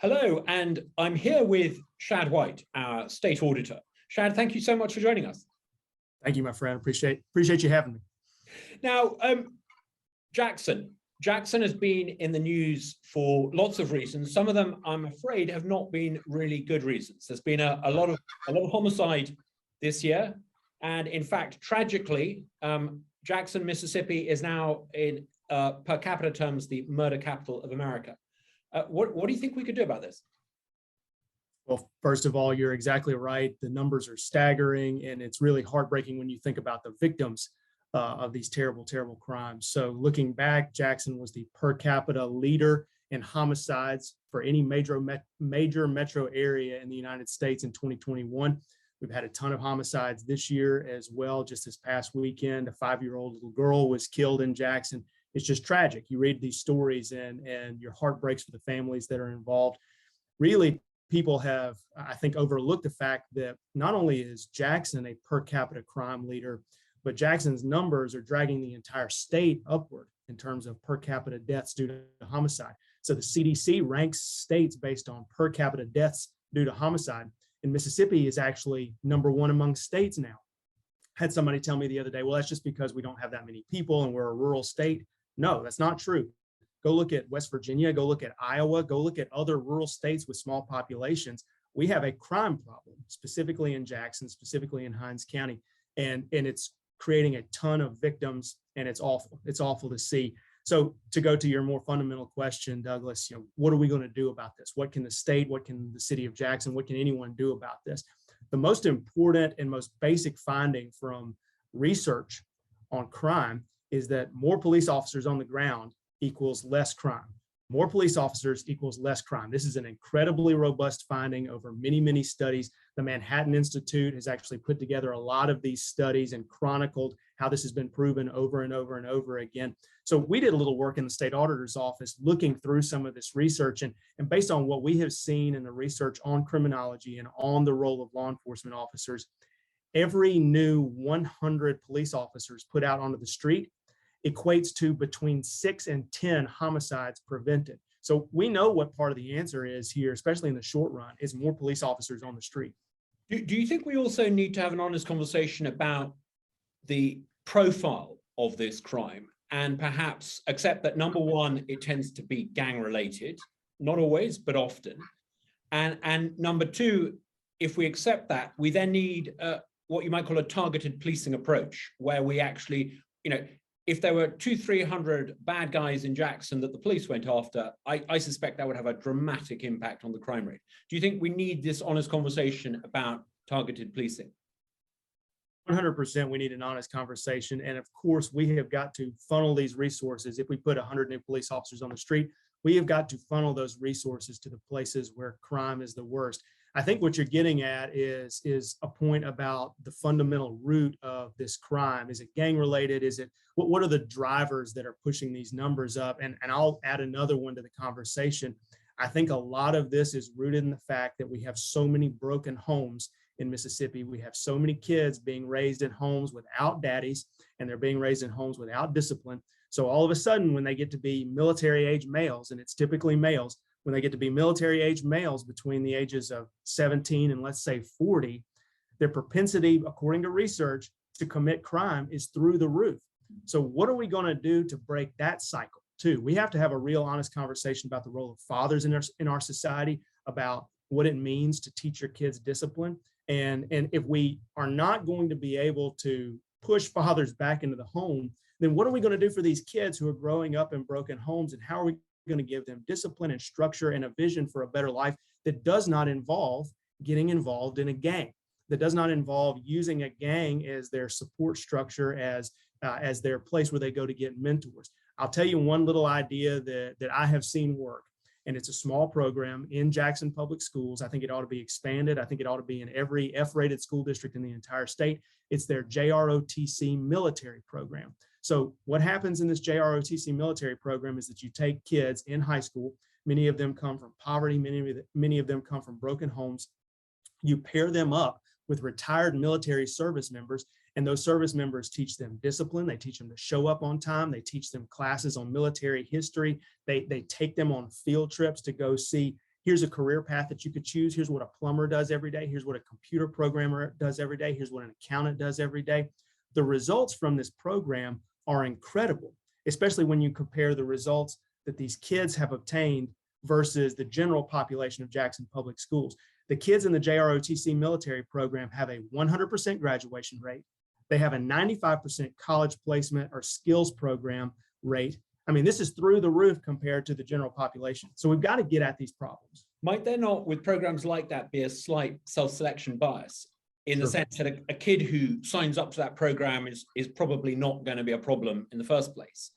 Hello, and I'm here with Shad White, our State Auditor. Shad, thank you so much for joining us. Thank you, my friend. Appreciate you having me. Now, Jackson has been in the news for lots of reasons. Some of them, I'm afraid, have not been really good reasons. There's been a lot of homicide this year, and in fact, tragically, Jackson, Mississippi, is now in per capita terms the murder capital of America. What do you think we could do about this? Well, first of all, you're exactly right. The numbers are staggering, and it's really heartbreaking when you think about the victims of these terrible, terrible crimes. So looking back, Jackson was the per capita leader in homicides for any major metro area in the United States in 2021. We've had a ton of homicides this year as well. Just this past weekend, a 5-year-old little girl was killed in Jackson. It's just tragic. You read these stories and your heart breaks for the families that are involved. Really, people have, I think, overlooked the fact that not only is Jackson a per capita crime leader, but Jackson's numbers are dragging the entire state upward in terms of per capita deaths due to homicide. So the CDC ranks states based on per capita deaths due to homicide. And Mississippi is actually #1 among states now. Had somebody tell me the other day, well, that's just because we don't have that many people and we're a rural state. No, that's not true. Go look at West Virginia, go look at Iowa, go look at other rural states with small populations. We have a crime problem, specifically in Jackson, specifically in Hinds County, and it's creating a ton of victims, and it's awful. It's awful to see. So to go to your more fundamental question, Douglas, what are we going to do about this? What can the state, what can the city of Jackson, what can anyone do about this? The most important and most basic finding from research on crime is that more police officers on the ground equals less crime. More police officers equals less crime. This is an incredibly robust finding over many, many studies. The Manhattan Institute has actually put together a lot of these studies and chronicled how this has been proven over and over and over again. So we did a little work in the state auditor's office looking through some of this research, and based on what we have seen in the research on criminology and on the role of law enforcement officers, every new 100 police officers put out onto the street equates to between 6 and 10 homicides prevented. So we know what part of the answer is here, especially in the short run, is more police officers on the street. Do you think we also need to have an honest conversation about the profile of this crime and perhaps accept that, number one, it tends to be gang related, not always, but often. And number two, if we accept that, we then need what you might call a targeted policing approach, where we actually, if there were 200-300 bad guys in Jackson that the police went after, I suspect that would have a dramatic impact on the crime rate. Do you think we need this honest conversation about targeted policing? 100% we need an honest conversation. And of course, we have got to funnel these resources. If we put 100 new police officers on the street, we have got to funnel those resources to the places where crime is the worst. I think what you're getting at is a point about the fundamental root of this crime. Is it gang related? Is it what are the drivers that are pushing these numbers up? And I'll add another one to the conversation. I think a lot of this is rooted in the fact that we have so many broken homes in Mississippi. We have so many kids being raised in homes without daddies, and they're being raised in homes without discipline. So all of a sudden, when they get to be military age males, and it's typically males, when they get to be military age males between the ages of 17 and let's say 40, their propensity, according to research, to commit crime is through the roof. So what are we going to do to break that cycle too? We have to have a real honest conversation about the role of fathers in our society, about what it means to teach your kids discipline. And if we are not going to be able to push fathers back into the home, then what are we going to do for these kids who are growing up in broken homes, and how are we going to give them discipline and structure and a vision for a better life that does not involve getting involved in a gang, that does not involve using a gang as their support structure, as their place where they go to get mentors. I'll tell you one little idea that I have seen work, and it's a small program in Jackson Public Schools. I think it ought to be expanded. I think it ought to be in every F-rated school district in the entire state. It's their JROTC military program. So what happens in this JROTC military program is that you take kids in high school, many of them come from poverty, many of them come from broken homes. You pair them up with retired military service members, and those service members teach them discipline. They teach them to show up on time. They teach them classes on military history. They take them on field trips to go see here's a career path that you could choose. Here's what a plumber does every day. Here's what a computer programmer does every day. Here's what an accountant does every day. The results from this program are incredible, especially when you compare the results that these kids have obtained versus the general population of Jackson Public Schools. The kids in the JROTC military program have a 100% graduation rate. They have a 95% college placement or skills program rate. I mean, this is through the roof compared to the general population. So we've got to get at these problems. Might there not, with programs like that, be a slight self-selection bias in the sense that a kid who signs up to that program is probably not going to be a problem in the first place?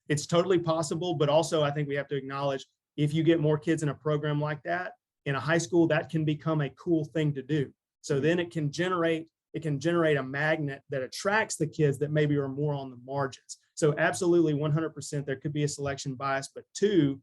It's totally possible, but also I think we have to acknowledge if you get more kids in a program like that, in a high school, that can become a cool thing to do. So then it can generate a magnet that attracts the kids that maybe are more on the margins. So absolutely 100% there could be a selection bias, but two,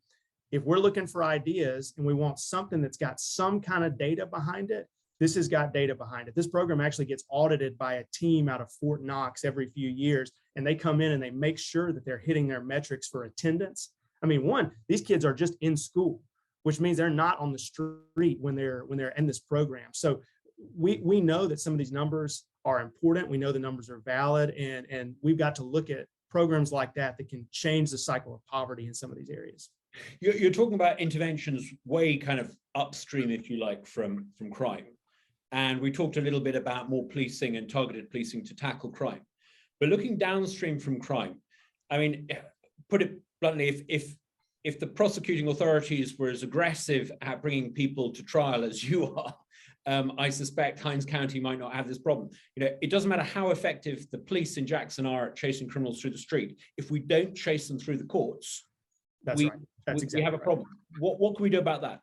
if we're looking for ideas and we want something that's got some kind of data behind it, this has got data behind it. This program actually gets audited by a team out of Fort Knox every few years, and they come in and they make sure that they're hitting their metrics for attendance. I mean, one, these kids are just in school, which means they're not on the street when they're in this program. So we know that some of these numbers are important. We know the numbers are valid, and we've got to look at programs like that that can change the cycle of poverty in some of these areas. You're talking about interventions way kind of upstream, if you like, from crime. And we talked a little bit about more policing and targeted policing to tackle crime. But looking downstream from crime, I mean, put it bluntly, if the prosecuting authorities were as aggressive at bringing people to trial as you are, I suspect Hinds County might not have this problem. You know, it doesn't matter how effective the police in Jackson are at chasing criminals through the street. If we don't chase them through the courts, we have a problem. What can we do about that?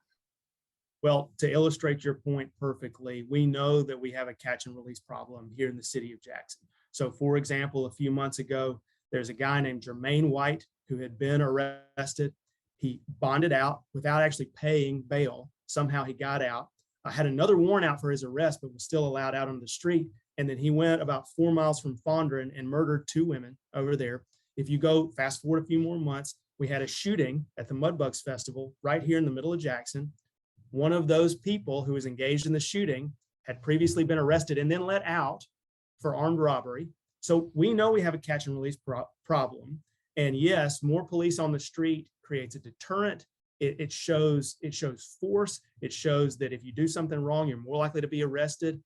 Well, to illustrate your point perfectly, we know that we have a catch and release problem here in the city of Jackson. So for example, a few months ago, there's a guy named Jermaine White who had been arrested. He bonded out without actually paying bail. Somehow he got out. I had another warrant out for his arrest, but was still allowed out on the street. And then he went about 4 miles from Fondren and murdered 2 women over there. If you go fast forward a few more months, we had a shooting at the Mudbugs Festival right here in the middle of Jackson. One of those people who was engaged in the shooting had previously been arrested and then let out for armed robbery. So we know we have a catch and release problem. And yes, more police on the street creates a deterrent. It shows force. It shows that if you do something wrong, you're more likely to be arrested.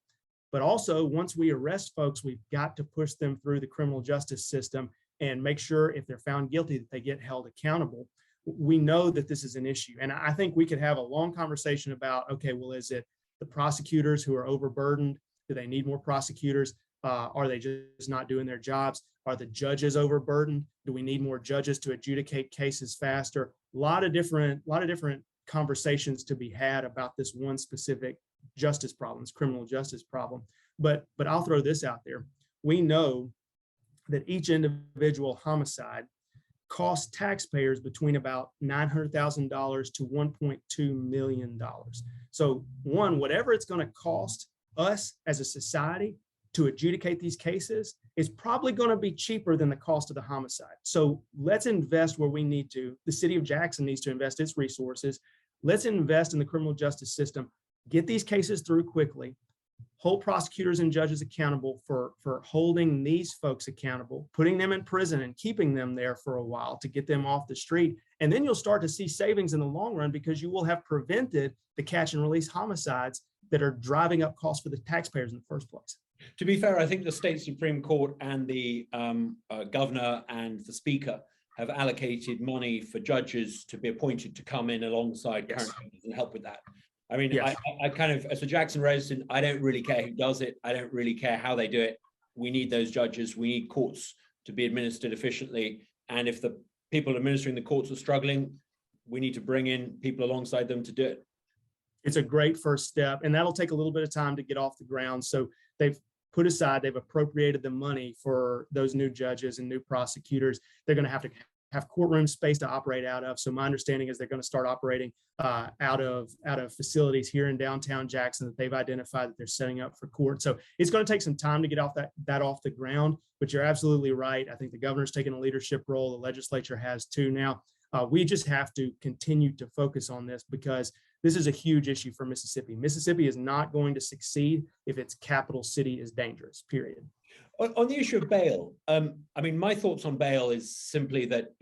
But also, once we arrest folks, we've got to push them through the criminal justice system and make sure if they're found guilty that they get held accountable. We know that this is an issue. And I think we could have a long conversation about, okay, well, is it the prosecutors who are overburdened? Do they need more prosecutors? Are they just not doing their jobs? Are the judges overburdened? Do we need more judges to adjudicate cases faster? A lot of different conversations to be had about this one specific justice problem, this criminal justice problem. But I'll throw this out there. We know that each individual homicide costs taxpayers between about $900,000 to $1.2 million. So one, whatever it's going to cost us as a society to adjudicate these cases is probably going to be cheaper than the cost of the homicide. So let's invest where we need to. The city of Jackson needs to invest its resources. Let's invest in the criminal justice system, get these cases through quickly, hold prosecutors and judges accountable for holding these folks accountable, putting them in prison and keeping them there for a while to get them off the street. And then you'll start to see savings in the long run because you will have prevented the catch and release homicides that are driving up costs for the taxpayers in the first place. To be fair, I think the state Supreme Court and the governor and the speaker have allocated money for judges to be appointed to come in alongside current judges and help with that. I mean, yes. I kind of, as a Jackson resident, I don't really care who does it. I don't really care how they do it. We need those judges. We need courts to be administered efficiently. And if the people administering the courts are struggling, we need to bring in people alongside them to do it. It's a great first step, and that'll take a little bit of time to get off the ground. So they've they've appropriated the money for those new judges and new prosecutors. They're going to have courtroom space to operate out of. So my understanding is they're going to start operating out of facilities here in downtown Jackson that they've identified that they're setting up for court. So it's going to take some time to get off that off the ground, but you're absolutely right. I think the governor's taking a leadership role. The legislature has too now. We just have to continue to focus on this because this is a huge issue for Mississippi. Mississippi is not going to succeed if its capital city is dangerous, period. On the issue of bail, I mean, my thoughts on bail is simply that,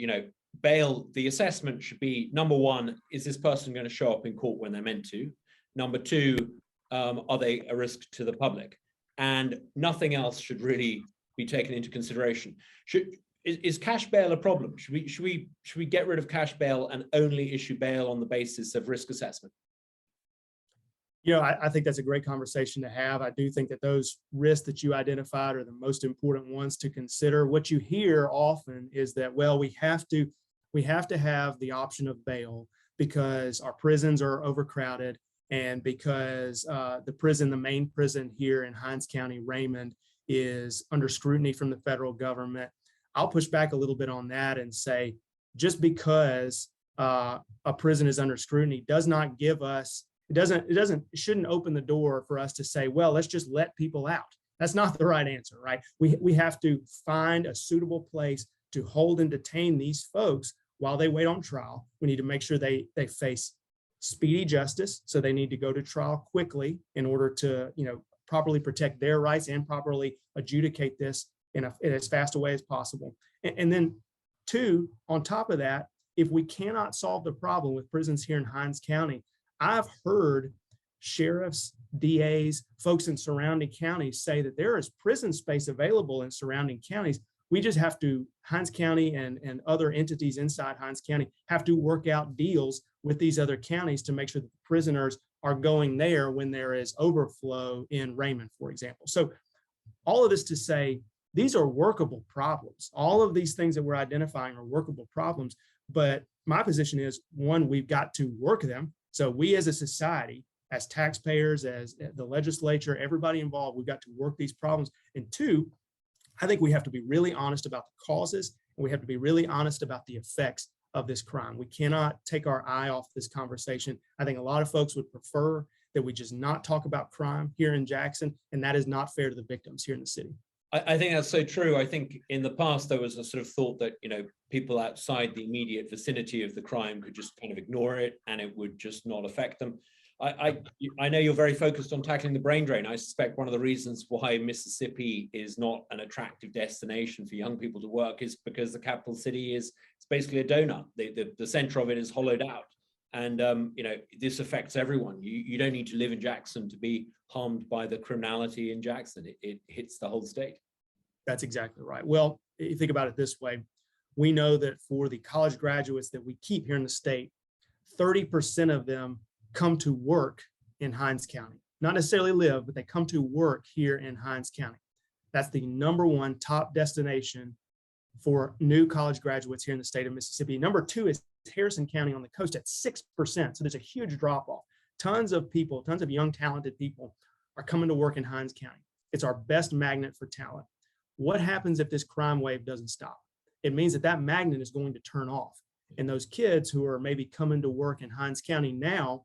bail, the assessment should be, number one, is this person going to show up in court when they're meant to? Number two, are they a risk to the public? And nothing else should really be taken into consideration. Is cash bail a problem? Should we get rid of cash bail and only issue bail on the basis of risk assessment? I think that's a great conversation to have. I do think that those risks that you identified are the most important ones to consider. What you hear often is that, well, we have to have the option of bail because our prisons are overcrowded and because the main prison here in Hinds County, Raymond, is under scrutiny from the federal government. I'll push back a little bit on that and say, just because a prison is under scrutiny does not give us, it shouldn't open the door for us to say, well, let's just let people out. That's not the right answer, right? We have to find a suitable place to hold and detain these folks while they wait on trial. We need to make sure they face speedy justice. So they need to go to trial quickly in order to, properly protect their rights and properly adjudicate this in as fast a way as possible. And then two, on top of that, if we cannot solve the problem with prisons here in Hinds County, I've heard sheriffs, DAs, folks in surrounding counties say that there is prison space available in surrounding counties. We just have to, Hinds County and other entities inside Hinds County have to work out deals with these other counties to make sure that the prisoners are going there when there is overflow in Raymond, for example. So all of this to say, these are workable problems. All of these things that we're identifying are workable problems. But my position is, one, we've got to work them. So we as a society, as taxpayers, as the legislature, everybody involved, we've got to work these problems. And two, I think we have to be really honest about the causes, and we have to be really honest about the effects of this crime. We cannot take our eye off this conversation. I think a lot of folks would prefer that we just not talk about crime here in Jackson, and that is not fair to the victims here in the city. I think that's so true. I think in the past, there was a sort of thought that, people outside the immediate vicinity of the crime could just kind of ignore it and it would just not affect them. I know you're very focused on tackling the brain drain. I suspect one of the reasons why Mississippi is not an attractive destination for young people to work is because the capital city it's basically a donut. The center of it is hollowed out. And, this affects everyone. You don't need to live in Jackson to be harmed by the criminality in Jackson. It hits the whole state. That's exactly right. Well, you think about it this way. We know that for the college graduates that we keep here in the state, 30% of them come to work in Hinds County. Not necessarily live, but they come to work here in Hinds County. That's the #1 top destination for new college graduates here in the state of Mississippi. Number 2 is Harrison County on the coast at 6%. So there's a huge drop off. Tons of people, tons of young, talented people are coming to work in Hinds County. It's our best magnet for talent. What happens if this crime wave doesn't stop? It means that magnet is going to turn off. And those kids who are maybe coming to work in Hinds County now,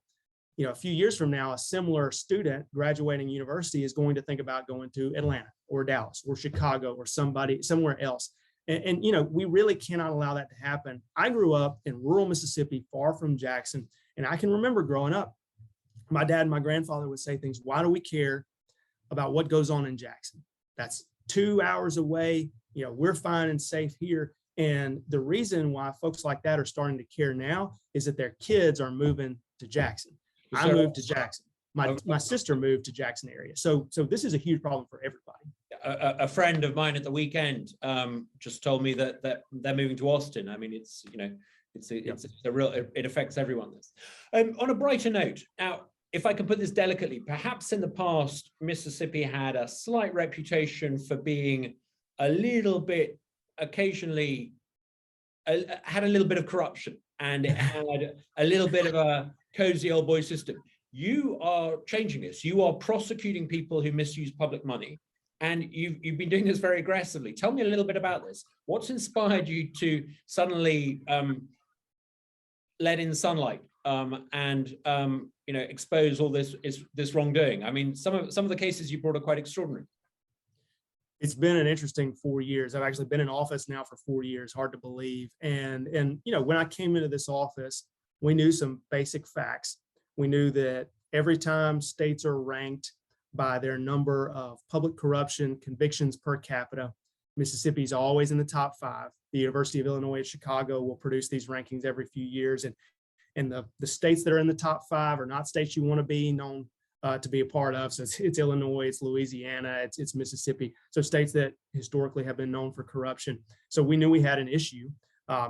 a few years from now, a similar student graduating university is going to think about going to Atlanta or Dallas or Chicago or somewhere else. And we really cannot allow that to happen. I grew up in rural Mississippi, far from Jackson. And I can remember growing up, my dad and my grandfather would say things, why do we care about what goes on in Jackson? That's 2 hours away. We're fine and safe here. And the reason why folks like that are starting to care now is that their kids are moving to Jackson. I moved to Jackson. My sister moved to Jackson area. So this is a huge problem for everybody. A friend of mine at the weekend just told me that they're moving to Austin. I mean, it's a real, it affects everyone. On a brighter note, now, if I can put this delicately, perhaps in the past, Mississippi had a slight reputation for being a little bit, occasionally, had a little bit of corruption, and it had a little bit of a cozy old boy system. You are changing this. You are prosecuting people who misuse public money, and you've been doing this very aggressively. Tell me a little bit about this. What's inspired you to suddenly let in sunlight and expose all this wrongdoing? I mean, some of the cases you brought are quite extraordinary. It's been an interesting 4 years. I've actually been in office now for 4 years, hard to believe. And when I came into this office, we knew some basic facts. We knew that every time states are ranked by their number of public corruption convictions per capita, Mississippi's always in the top 5. The University of Illinois at Chicago will produce these rankings every few years. And the states that are in the top 5 are not states you want to be known to be a part of. So it's Illinois, it's Louisiana, it's Mississippi. So states that historically have been known for corruption. So we knew we had an issue.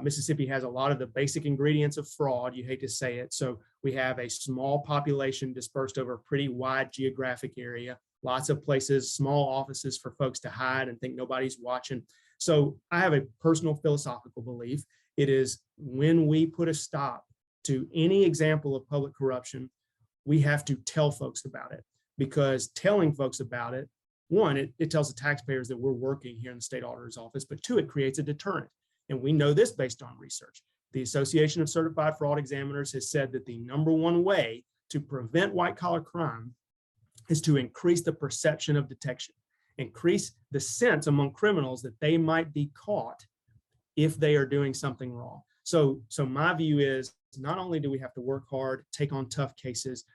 Mississippi has a lot of the basic ingredients of fraud. You hate to say it. So we have a small population dispersed over a pretty wide geographic area, lots of places, small offices for folks to hide and think nobody's watching. So I have a personal philosophical belief. It is when we put a stop to any example of public corruption, we have to tell folks about it, because telling folks about it, one, it tells the taxpayers that we're working here in the state auditor's office, but two, it creates a deterrent. And we know this based on research. The Association of Certified Fraud Examiners has said that the number one way to prevent white collar crime is to increase the perception of detection, increase the sense among criminals that they might be caught if they are doing something wrong. So my view is, not only do we have to work hard, take on tough cases,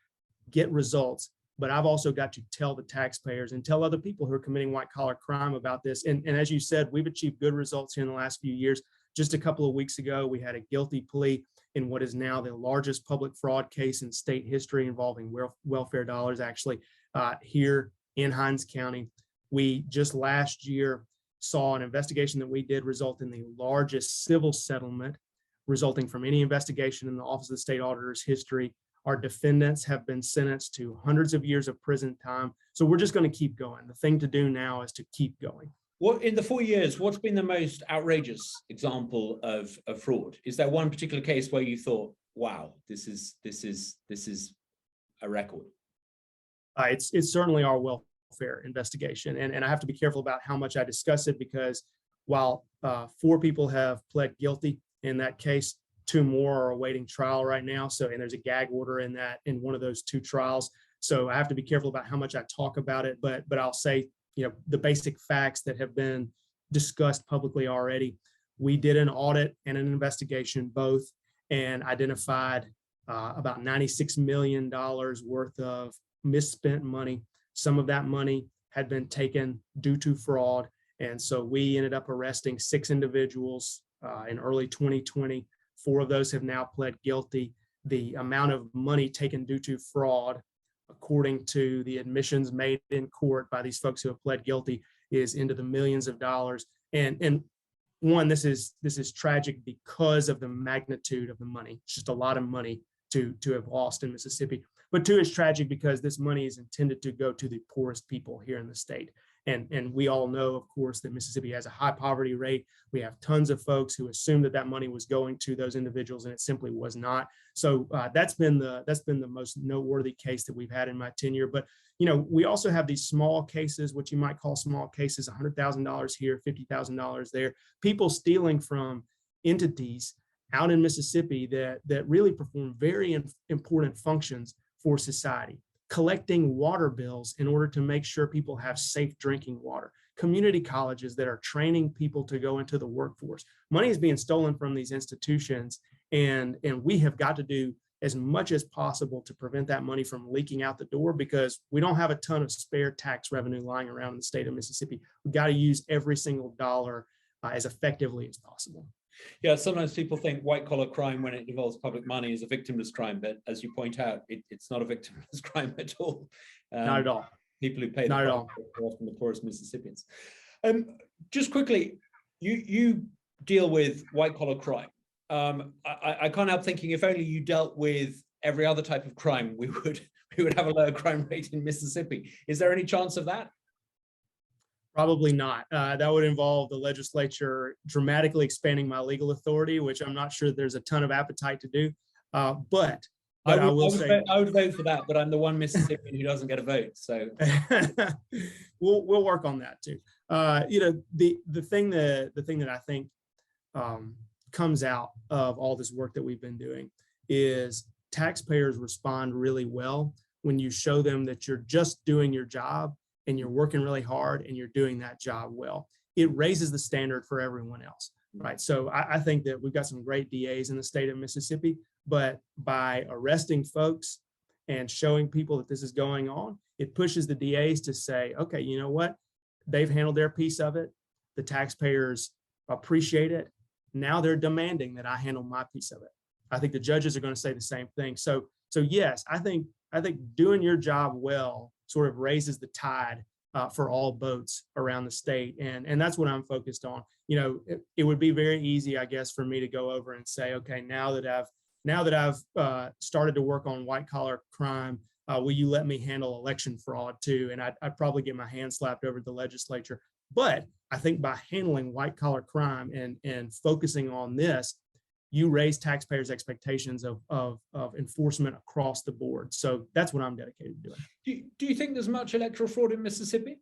get results, but I've also got to tell the taxpayers and tell other people who are committing white collar crime about this. And as you said, we've achieved good results here in the last few years. Just a couple of weeks ago, we had a guilty plea in what is now the largest public fraud case in state history involving welfare dollars, actually, here in Hinds County. We just last year saw an investigation that we did result in the largest civil settlement resulting from any investigation in the Office of the State Auditor's history. Our defendants have been sentenced to hundreds of years of prison time. So we're just going to keep going. The thing to do now is to keep going. What, in the 4 years, what's been the most outrageous example of fraud? Is there one particular case where you thought, wow, this is a record? It's certainly our welfare investigation. And I have to be careful about how much I discuss it, because while 4 people have pled guilty in that case, 2 more are awaiting trial right now. And there's a gag order in one of those 2 trials. So I have to be careful about how much I talk about it, but I'll say, the basic facts that have been discussed publicly already. We did an audit and an investigation both, and identified about $96 million worth of misspent money. Some of that money had been taken due to fraud. And so we ended up arresting 6 individuals in early 2020. 4 of those have now pled guilty. The amount of money taken due to fraud, according to the admissions made in court by these folks who have pled guilty, is into the millions of dollars. And one, this is tragic because of the magnitude of the money. It's just a lot of money to have lost in Mississippi. But 2, it's tragic because this money is intended to go to the poorest people here in the state. And we all know, of course, that Mississippi has a high poverty rate. We have tons of folks who assume that money was going to those individuals, and it simply was not. So that's been the most noteworthy case that we've had in my tenure. But we also have these small cases, what you might call small cases, $100,000 here, $50,000 there, people stealing from entities out in Mississippi that really perform very important functions for society. Collecting water bills in order to make sure people have safe drinking water, community colleges that are training people to go into the workforce. Money is being stolen from these institutions, and we have got to do as much as possible to prevent that money from leaking out the door, because we don't have a ton of spare tax revenue lying around in the state of Mississippi. We've got to use every single dollar as effectively as possible. Yeah, sometimes people think white collar crime, when it involves public money, is a victimless crime, but as you point out, it's not a victimless crime at all. Not at all. People who pay not the at all are often the poorest Mississippians. Just quickly, you deal with white collar crime. I can't help thinking, if only you dealt with every other type of crime, we would have a lower crime rate in Mississippi. Is there any chance of that? Probably not. That would involve the legislature dramatically expanding my legal authority, which I'm not sure there's a ton of appetite to do. But I will say I would vote for that, but I'm the one Mississippian who doesn't get a vote. So we'll work on that too. The thing that I think comes out of all this work that we've been doing is taxpayers respond really well when you show them that you're just doing your job and you're working really hard and you're doing that job well, it raises the standard for everyone else, right? So I think that we've got some great DAs in the state of Mississippi, but by arresting folks and showing people that this is going on, it pushes the DAs to say, okay, you know what? They've handled their piece of it. The taxpayers appreciate it. Now they're demanding that I handle my piece of it. I think the judges are going to say the same thing. So yes, I think doing your job well sort of raises the tide for all boats around the state, and that's what I'm focused on. You know, it would be very easy, I guess, for me to go over and say, okay, now that I've started to work on white collar crime, will you let me handle election fraud too? And I'd probably get my hand slapped over the legislature. But I think by handling white collar crime and focusing on this, you raise taxpayers' expectations of enforcement across the board. So that's what I'm dedicated to doing. Do you think there's much electoral fraud in Mississippi?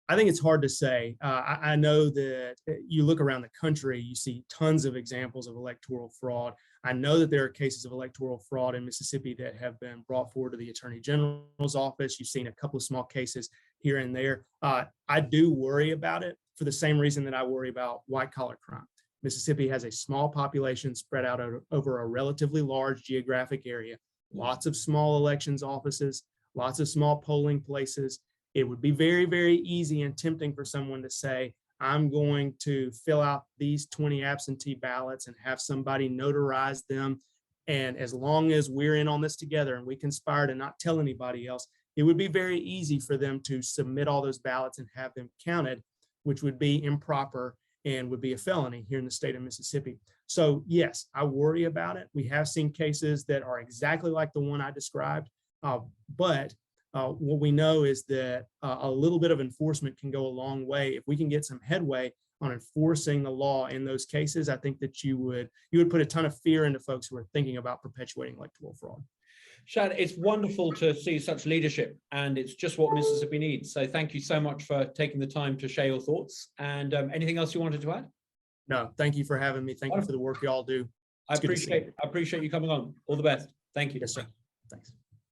I think it's hard to say. I know that you look around the country, you see tons of examples of electoral fraud. I know that there are cases of electoral fraud in Mississippi that have been brought forward to the Attorney General's office. You've seen a couple of small cases here and there. I do worry about it for the same reason that I worry about white collar crime. Mississippi has a small population spread out over a relatively large geographic area, lots of small elections offices, lots of small polling places. It would be very, very easy and tempting for someone to say, I'm going to fill out these 20 absentee ballots and have somebody notarize them. And as long as we're in on this together and we conspire to not tell anybody else, it would be very easy for them to submit all those ballots and have them counted, which would be improper and would be a felony here in the state of Mississippi. So yes, I worry about it. We have seen cases that are exactly like the one I described, but what we know is that a little bit of enforcement can go a long way. If we can get some headway on enforcing the law in those cases, I think that you would put a ton of fear into folks who are thinking about perpetuating electoral fraud. Shad, it's wonderful to see such leadership, and it's just what Mississippi needs. So thank you so much for taking the time to share your thoughts. And anything else you wanted to add? No, thank you for having me. Thank you for the work you all do. I appreciate you coming on. All the best. Thank you. Yes, sir. Thanks.